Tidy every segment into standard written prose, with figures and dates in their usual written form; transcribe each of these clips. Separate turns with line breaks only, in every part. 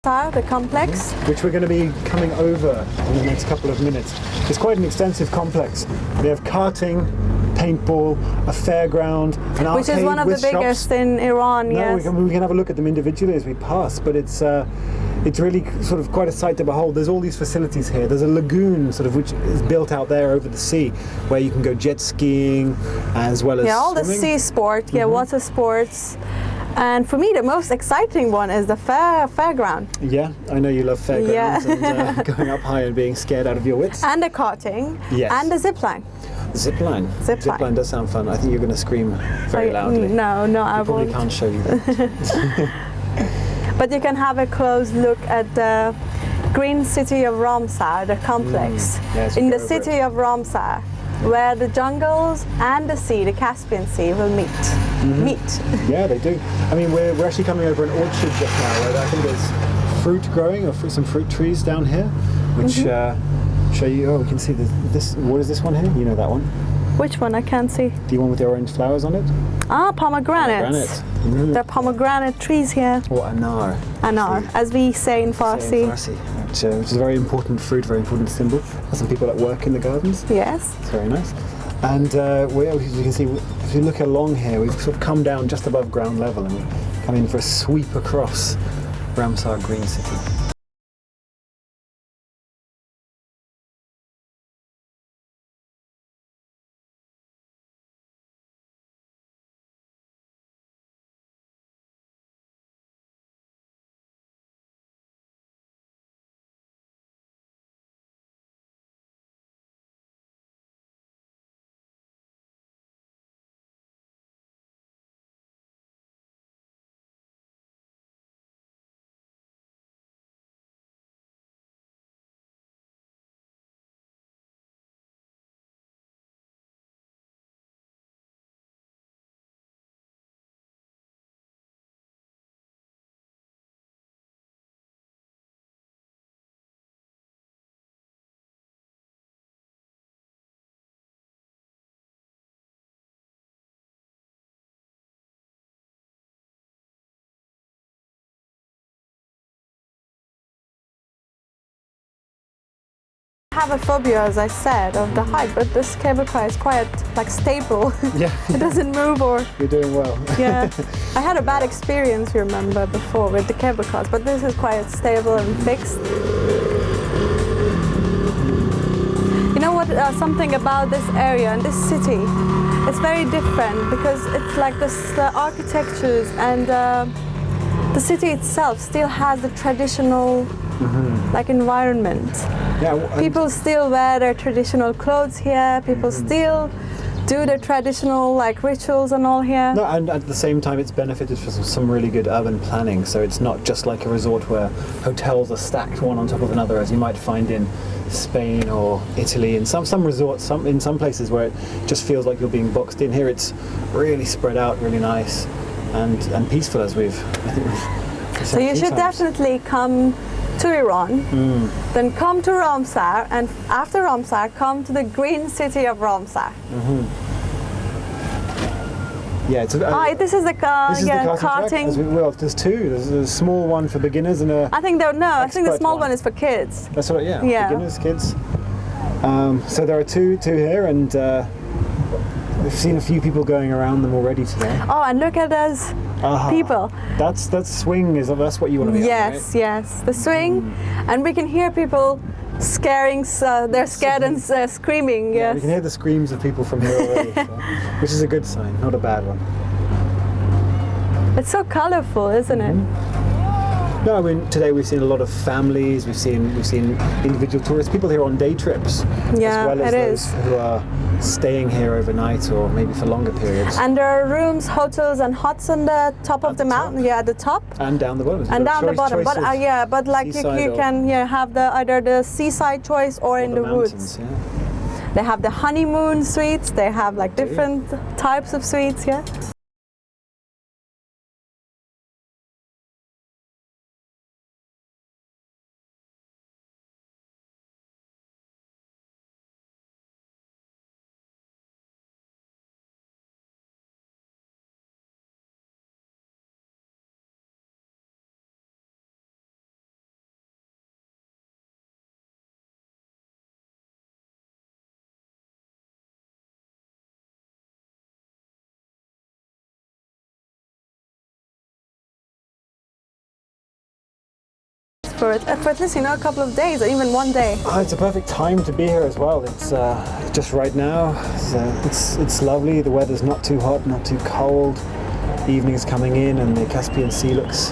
The complex,
which we're going to be coming over in the next couple of minutes. It's quite an extensive complex. They have karting, paintball, a fairground, an arcade,
which is one of the biggest
shops.
In Iran.
No,
yes,
we can have a look at them individually as we pass, but it's really sort of quite a sight to behold. There's all these facilities here. There's a lagoon sort of which is built out there over the sea, where you can go jet skiing as well as
all
swimming.
the sea sport, water sports. And for me, the most exciting one is the fairground.
Yeah, I know you love fairgrounds and going up high and being scared out of your wits.
And the karting.
Yes.
And the zip line.
Zip line.
Zip line
does sound fun. I think you're going to scream very loudly.
No, I won't.
Probably can't show you that.
But you can have a close look at the green city of Ramsar, the complex. In the city of Ramsar, where the jungles and the sea, the Caspian Sea, will meet.
Yeah, they do. I mean, we're actually coming over an orchard just now where I think there's fruit growing, or some fruit trees down here, which show you. Oh, we can see this. What is this one here? You know that one?
Which one? I can't see.
The one with the orange flowers on it?
Ah, pomegranates. There are pomegranate trees here.
Or anar.
Anar, as we say in Farsi.
Which is a very important fruit, very important symbol. There's some people that work in the gardens.
Yes.
It's very nice. And as you can see, if you look along here, we've sort of come down just above ground level and we're coming for a sweep across Ramsar Green City.
I have a phobia, as I said, of the height, but this cable car is quite stable.
Yeah.
It doesn't move or...
You're doing well.
Yeah. I had a bad experience, you remember, before with the cable cars, but this is quite stable and fixed. You know what, something about this area and this city, it's very different because it's like the architectures and the city itself still has the traditional environment.
Yeah,
people still wear their traditional clothes here. People still do their traditional rituals and all here.
No, and at the same time, it's benefited from some really good urban planning. So it's not just like a resort where hotels are stacked one on top of another, as you might find in Spain or Italy. In some resorts, in some places where it just feels like you're being boxed in. Here, it's really spread out, really nice, and peaceful, as I think we've
so you should definitely come to Iran, then come to Ramsar, and after Ramsar, come to the green city of Ramsar.
Yeah, it's
this is the karting.
Well, there's two. There's a small one for beginners and a.
I think the small one is for kids.
That's what. Yeah. Beginners, kids. So there are two here, and we've seen a few people going around them already today.
Oh, and look at those people.
That's swing. That's what you want to be.
Yes,
on, right?
yes, the swing, and we can hear people scaring. They're scared and screaming.
Yeah,
yes,
we can hear the screams of people from here already, which is a good sign, not a bad one.
It's so colourful, isn't it?
No, I mean today we've seen a lot of families. We've seen individual tourists, people here on day trips, as well as those who are staying here overnight or maybe for longer periods.
And there are rooms, hotels, and huts on the top of the mountain. Yeah, at the top.
And down the bottom.
And down the bottom. But you can have either the seaside choice or in the woods.
Yeah.
They have the honeymoon suites. They have different types of suites. Yeah. for it, for at least, you know, a couple of days or even one day.
Oh, it's a perfect time to be here as well. It's just right now. It's lovely. The weather's not too hot, not too cold. The evening's coming in and the Caspian Sea looks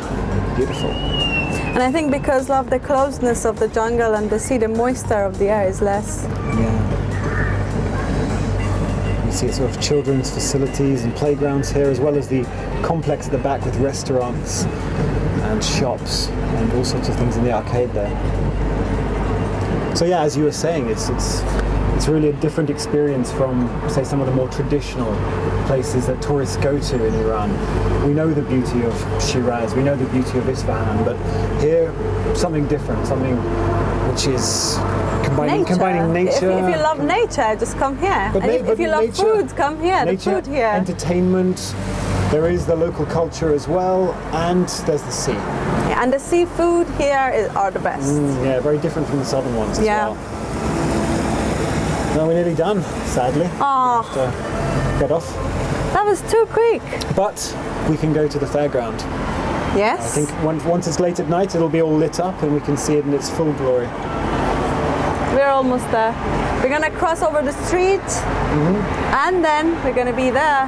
beautiful.
And I think because of the closeness of the jungle and the sea, the moisture of the air is less.
Yeah. You see sort of children's facilities and playgrounds here, as well as the complex at the back with restaurants and shops and all sorts of things in the arcade there. So yeah, as you were saying, it's really a different experience from, say, some of the more traditional places that tourists go to in Iran. We know the beauty of Shiraz, we know the beauty of Isfahan, but here, something different, something which is combining nature.
If you love nature, just come here. And if you love food, come here.
Nature,
the food here.
Entertainment, there is the local culture as well, and there's the sea.
Yeah, and the seafood here are the best.
Yeah, very different from the southern ones as well. No, we're nearly done, sadly.
Oh,
We have to get off.
that was too quick.
But we can go to the fairground.
Yes.
I think once it's late at night, it'll be all lit up and we can see it in its full glory.
We're almost there. We're gonna cross over the street and then we're gonna be there.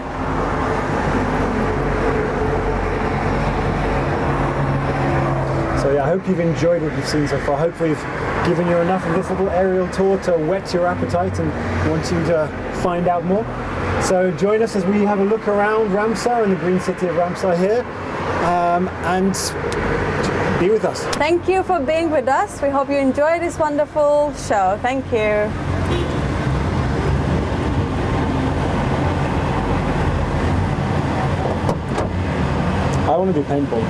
So yeah, I hope you've enjoyed what you've seen so far. I hope we've given you enough of this little aerial tour to whet your appetite and want you to find out more. So join us as we have a look around Ramsar and the green city of Ramsar here, and be with us.
Thank you for being with us. We hope you enjoy this wonderful show. Thank you.
I want to do paintball.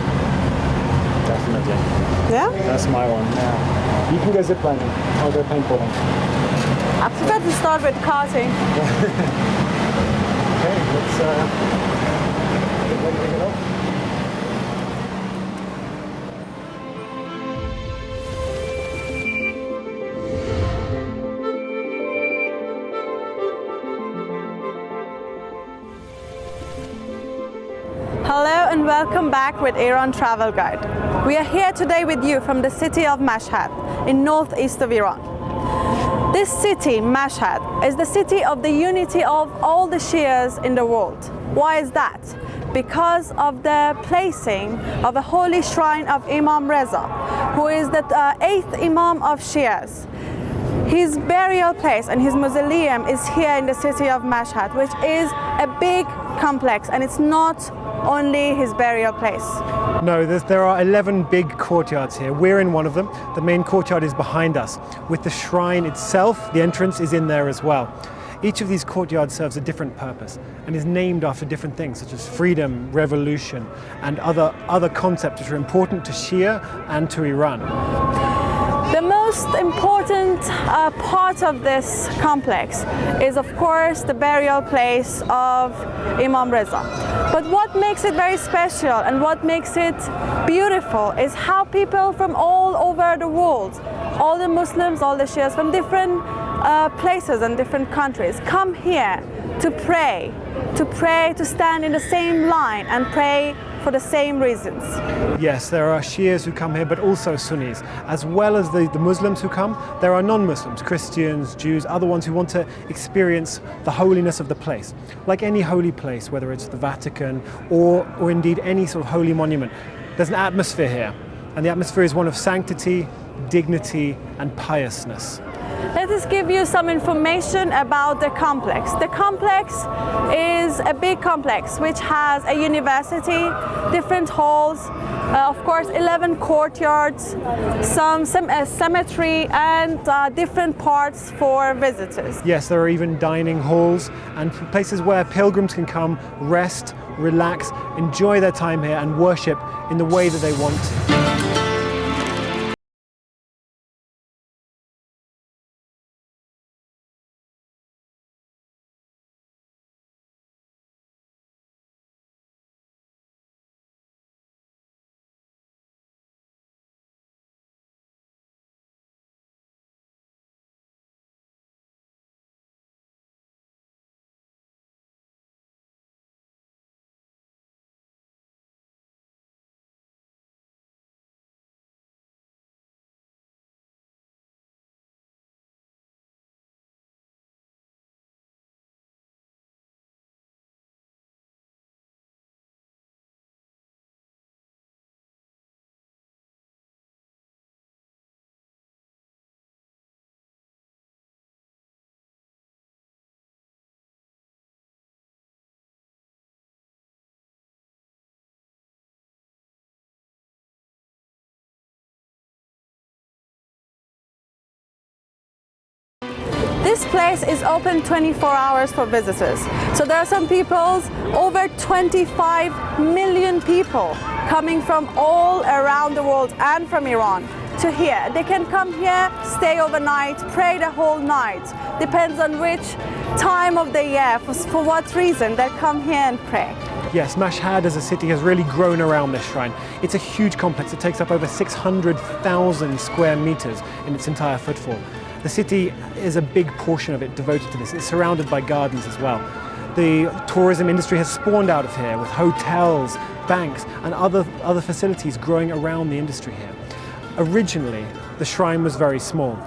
Definitely.
Yeah?
That's my one. Yeah. You can go ziplining. I'll go paintballing.
I prefer to start with karting.
Okay, let's get ready to get off.
Hello and welcome back with Iran Travel Guide. We are here today with you from the city of Mashhad in northeast of Iran. This city, Mashhad, is the city of the unity of all the Shias in the world. Why is that? Because of the placing of a holy shrine of Imam Reza, who is the 8th Imam of Shias. His burial place and his mausoleum is here in the city of Mashhad, which is a big complex, and it's not only his burial place.
No, there are 11 big courtyards here. We're in one of them. The main courtyard is behind us. With the shrine itself, the entrance is in there as well. Each of these courtyards serves a different purpose and is named after different things such as freedom, revolution, and other concepts which are important to Shia and to Iran.
The most important part of this complex is, of course, the burial place of Imam Reza. But what makes it very special and what makes it beautiful is how people from all over the world, all the Muslims, all the Shias from different places and different countries come here to pray, to stand in the same line and pray for the same reasons.
Yes, there are Shias who come here, but also Sunnis. As well as the Muslims who come, there are non-Muslims, Christians, Jews, other ones who want to experience the holiness of the place. Like any holy place, whether it's the Vatican or indeed any sort of holy monument, there's an atmosphere here. And the atmosphere is one of sanctity, dignity, and piousness.
Let us give you some information about the complex. The complex is a big complex which has a university, different halls, of course 11 courtyards, some cemetery, and different parts for visitors.
Yes, there are even dining halls and places where pilgrims can come, rest, relax, enjoy their time here and worship in the way that they want to.
this place is open 24 hours for visitors. So there are some people, over 25 million people coming from all around the world and from Iran to here. They can come here, stay overnight, pray the whole night. Depends on which time of the year, for what reason they come here and pray.
Yes, Mashhad as a city has really grown around this shrine. It's a huge complex. It takes up over 600,000 square meters in its entire footfall. The city is a big portion of it devoted to this. It's surrounded by gardens as well. The tourism industry has spawned out of here with hotels, banks and other facilities growing around the industry here. Originally, the shrine was very small.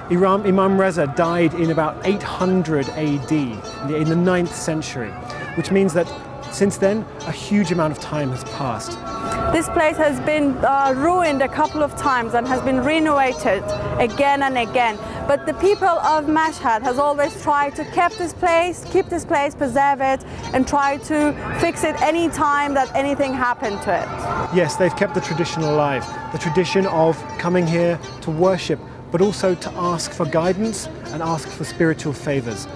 Imam Reza died in about 800 AD, in the 9th century, which means that since then, a huge amount of time has passed.
This place has been ruined a couple of times and has been renovated again and again. But the people of Mashhad has always tried to keep this place, preserve it, and try to fix it any time that anything happened to it.
Yes, they've kept the tradition alive, the tradition of coming here to worship, but also to ask for guidance and ask for spiritual favors.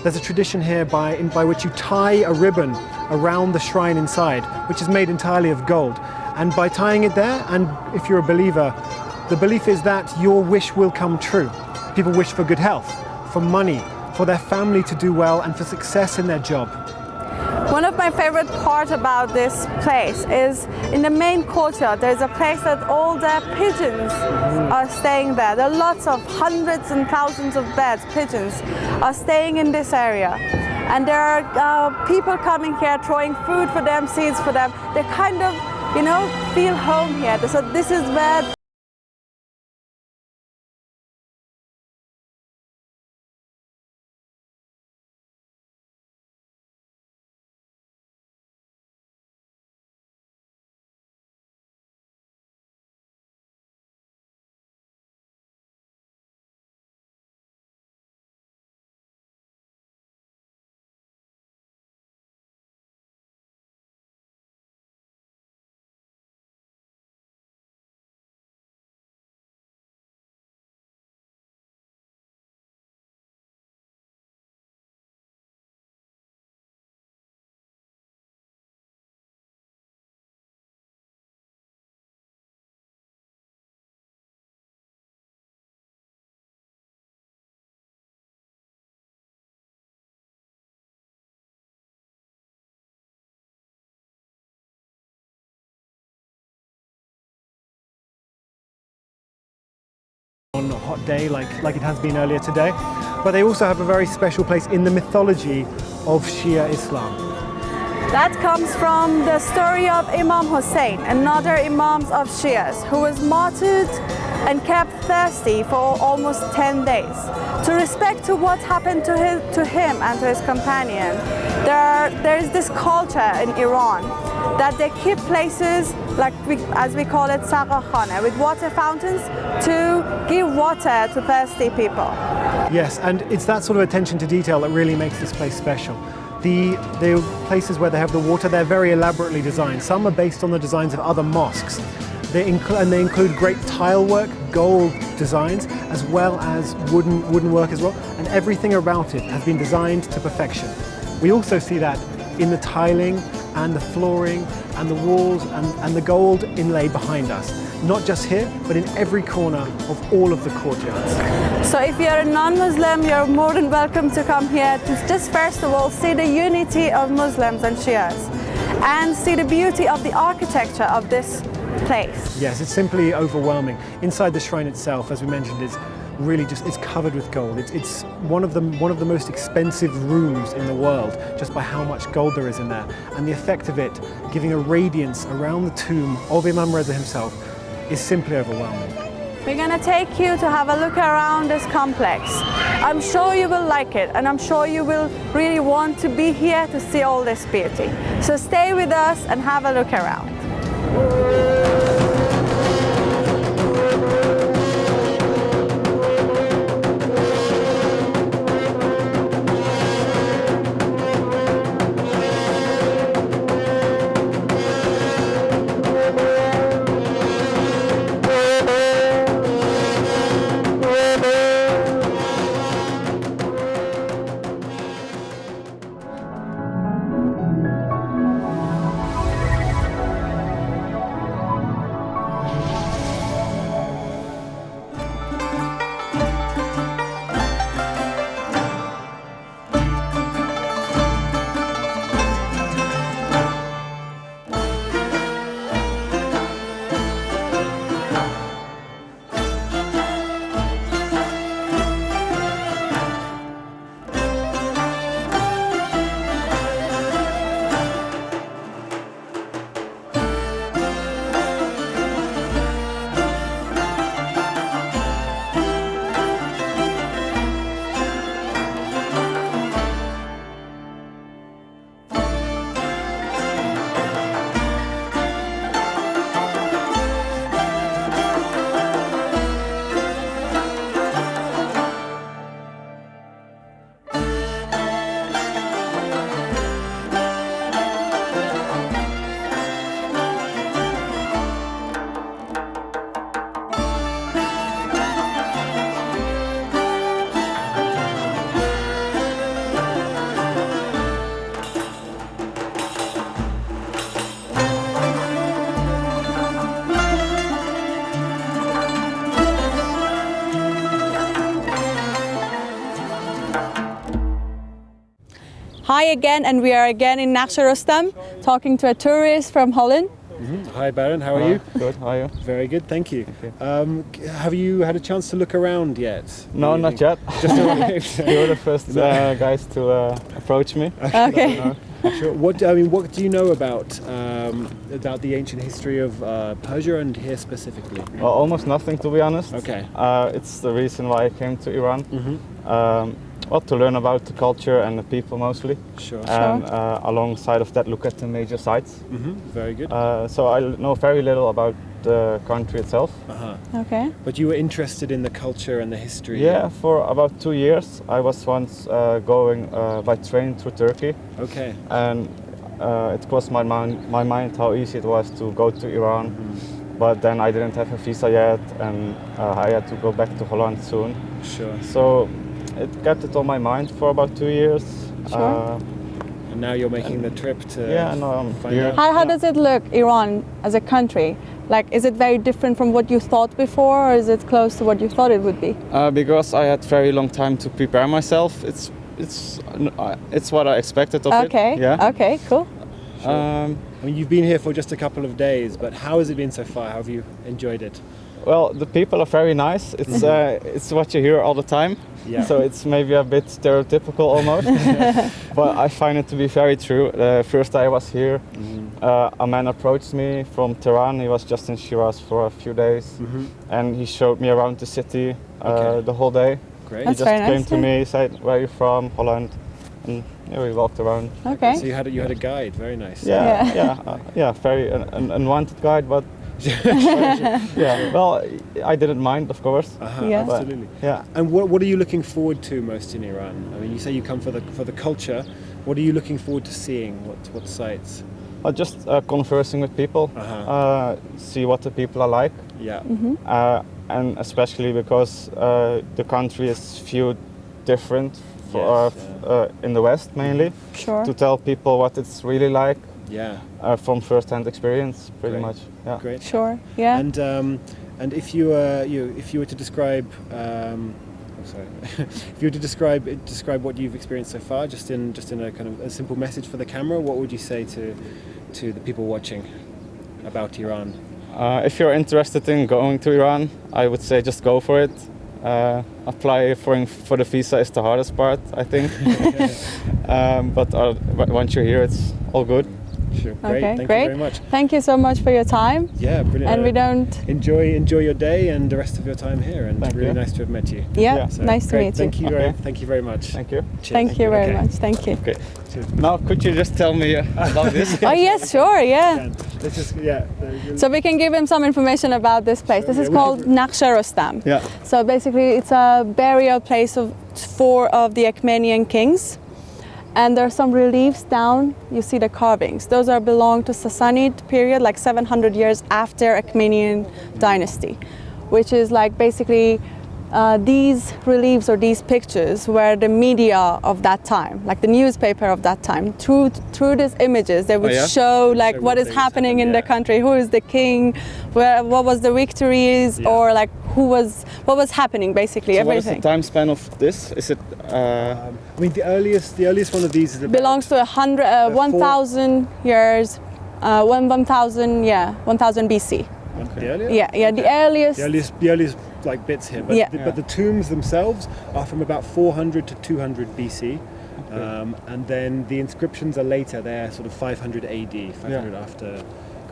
There's a tradition here by which you tie a ribbon around the shrine inside, which is made entirely of gold. And by tying it there, and if you're a believer, the belief is that your wish will come true. People wish for good health, for money, for their family to do well, and for success in their job.
One of my favorite parts about this place is in the main courtyard there's a place that all the pigeons are staying there. There are lots of hundreds and thousands of birds, pigeons, are staying in this area. And there are people coming here throwing food for them, seeds for them. They kind of, feel home here. So this is where
on a hot day like it has been earlier today, but they also have a very special place in the mythology of Shia Islam.
that comes from the story of Imam Hussein, another Imam of Shias, who was martyred and kept thirsty for almost 10 days. To respect to what happened to him and to his companion, there is this culture in Iran that they keep places as we call it Saqakhana, with water fountains to give water to thirsty people.
Yes, and it's that sort of attention to detail that really makes this place special. The places where they have the water, they're very elaborately designed. Some are based on the designs of other mosques. They include great tile work, gold designs, as well as wooden work as well, and everything about it has been designed to perfection. We also see that in the tiling and the flooring and the walls and the gold inlay behind us. Not just here, but in every corner of all of the courtyards.
So if you're a non-Muslim, you're more than welcome to come here to just first of all see the unity of Muslims and Shias and see the beauty of the architecture of this place.
Yes, it's simply overwhelming. Inside the shrine itself, as we mentioned, is really it's covered with gold. It's one of the most expensive rooms in the world, just by how much gold there is in there. And the effect of it giving a radiance around the tomb of Imam Reza himself is simply overwhelming.
We're going to take you to have a look around this complex. I'm sure you will like it, and I'm sure you will really want to be here to see all this beauty. So stay with us and have a look around. hi again, and we are again in Naksh Rustam, talking to a tourist from Holland.
Hi Baron, how are you?
Good, how are you?
Very good, thank you. Have you had a chance to look around yet?
No, not yet.
Just arrived.
You're the first guys to approach me.
Okay.
Sure. What do you know about the ancient history of Persia and here specifically?
Well, almost nothing, to be honest.
Okay.
It's the reason why I came to Iran. Well, to learn about the culture and the people mostly.
Sure.
And alongside of that, look at the major sites.
Very good.
So I know very little about the country itself.
Okay.
But you were interested in the culture and the history?
Yeah, for about 2 years. I was once going by train through Turkey.
Okay.
And it crossed my mind how easy it was to go to Iran. But then I didn't have a visa yet, and I had to go back to Holland soon.
Sure.
So it kept it on my mind for about 2 years.
Sure.
And now you're making the trip to find
here.
out.
How does it look, Iran, as a country? Like, is it very different from what you thought before, or is it close to what you thought it would be?
Because I had very long time to prepare myself. It's what I expected of it.
Okay.
Yeah.
Okay. Cool.
I mean, you've been here for just a couple of days, but how has it been so far? How have you enjoyed it?
Well, the people are very nice. It's what you hear all the time.
Yeah.
So it's maybe a bit stereotypical almost, but I find it to be very true. The first day I was here, a man approached me from Tehran. He was just in Shiraz for a few days, and he showed me around the city the whole day.
Great.
That's
He just
very
came
nice,
to
yeah.
me, said, "Where are you from?" Holland, and we walked around.
Okay.
So you had a guide. Very nice.
Yeah, very an unwanted guide, but yeah. Well, I didn't mind, of course.
Yeah.
But,
Absolutely.
yeah.
And what are you looking forward to most in Iran? I mean, you say you come for the culture. What are you looking forward to seeing? What sights?
Just conversing with people, see what the people are like.
Yeah.
And especially because the country is viewed different in the West mainly.
Sure.
To tell people what it's really like
Yeah.
from first-hand experience, pretty
Great.
much. Yeah.
Great.
Sure. Yeah.
And if you were to describe, if you were to describe what you've experienced so far, just in a kind of a simple message for the camera, what would you say to the people watching about Iran?
If you're interested in going to Iran, I would say just go for it. Apply for the visa is the hardest part, I think. But once you're here, it's all good.
Sure. Great.
Okay,
Thank
great.
you very much.
Thank you so much for your time.
Yeah, brilliant.
And we don't.
Enjoy your day and the rest of your time here. And
Thank
really
you.
nice to have met you.
Yeah.
So,
Nice to
great.
meet
Thank
you.
you.
Okay.
Thank you very much.
Thank you.
Cheers.
Thank you very
Okay.
much. Thank you.
Okay.
Cheers.
Now, could you just tell me about this?
Oh yes, sure. Yeah.
And let's just
So we can give him some information about this place. This is
we
called
can-
Naksh Rustam.
Yeah.
So basically, it's a burial place of 4 of the Achaemenid kings. And there are some reliefs down. You see the carvings. Those belong to Sassanid period, like 700 years after Achaemenid dynasty, which is like basically these reliefs or these pictures were the media of that time, like the newspaper of that time. Through these images, they would show like
Show
what
what
is
things
happening
happened,
in the
yeah.
country, who is the king, what was the victories, or like what was happening, basically
So what is
everything.
the time span of this? Is it?
I mean, the earliest one of these is about
Belongs to 1,000 years, 1,000 BC.
the earliest.
Yeah, the earliest.
The earliest like bits here, but,
Yeah.
but the tombs themselves are from about 400 to 200 BC, and then the inscriptions are later. They're sort of 500 AD, 500 after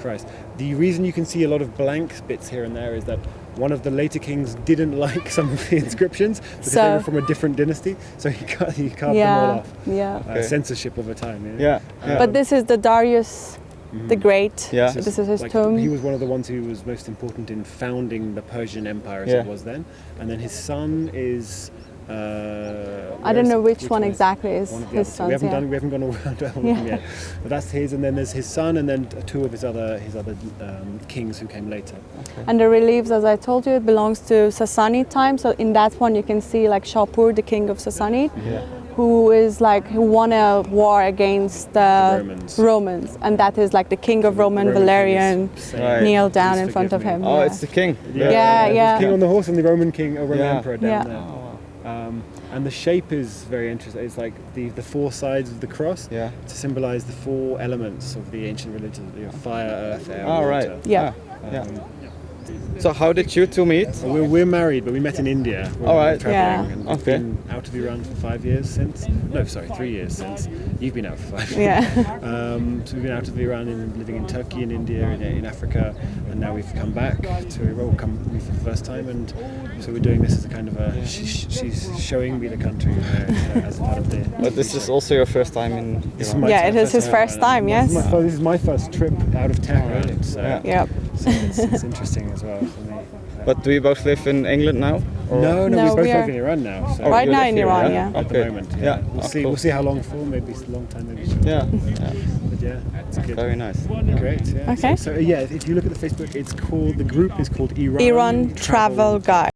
Christ. The reason you can see a lot of blank bits here and there is that one of the later kings didn't like some of the inscriptions because they were from a different dynasty, so he carved them all off.
Yeah.
Okay.
Censorship over time.
Yeah.
But this is the Darius the Great.
Yeah.
So this is his
Like,
tomb.
he was one of the ones who was most important in founding the Persian Empire as
Yeah.
it was then, and then his son is.
I don't know which one
is
exactly is
one of the
his
others.
son's.
We haven't gone around to all of them yet, but that's his, and then there's his son, and then 2 of his other kings who came later.
And the reliefs, as I told you, it belongs to Sassanid time. So in that one, you can see like Shapur, the king of Sassanid, who won a war against the Romans, and that is like the king of Roman, Valerian,
Right.
kneel down
Please
in front of
forgive
him.
me.
Oh,
yeah.
it's the king.
Yeah.
The king on the horse and the Roman king, Roman
Yeah.
emperor down
Yeah.
there. And the shape is very interesting. It's like the four sides of the cross
Yeah.
to symbolize the four elements of the ancient religion: fire, earth, air,
Oh,
water.
right.
Yeah.
Yeah. So how did you two meet?
We're married, but we met in India. We're
All right.
traveling,
Yeah.
and we've
Okay.
been out of Iran for 5 years since. No, sorry, 3 years since. You've been out for 5 years.
Yeah.
So we've been out of Iran and living in Turkey and India and in Africa, and now we've come back to Iran. Come for the first time, and so we're doing this as a kind of a. She's showing me the country as a part of the.
But this is also your first time in
This is
Iran.
my
Yeah, it is his first time, yes.
This is my first trip out of Tehran, so,
Yeah.
Yep.
so it's interesting as well for me.
But do you both live in England now? Or-
No,
No,
we both
we are-
live in Iran now. So
Oh,
Right
you
now
live
in
here,
Iran,
yeah?
yeah.
at
Okay.
the moment,
Yeah.
We'll
Oh,
see.
cool.
We'll see how long for. Maybe it's a long time. Maybe short.
Yeah. Yeah.
But yeah, it's good.
Very nice.
Great. Yeah.
Okay.
So yeah, if you look at the Facebook, it's called the group is called
Iran Travel Guide.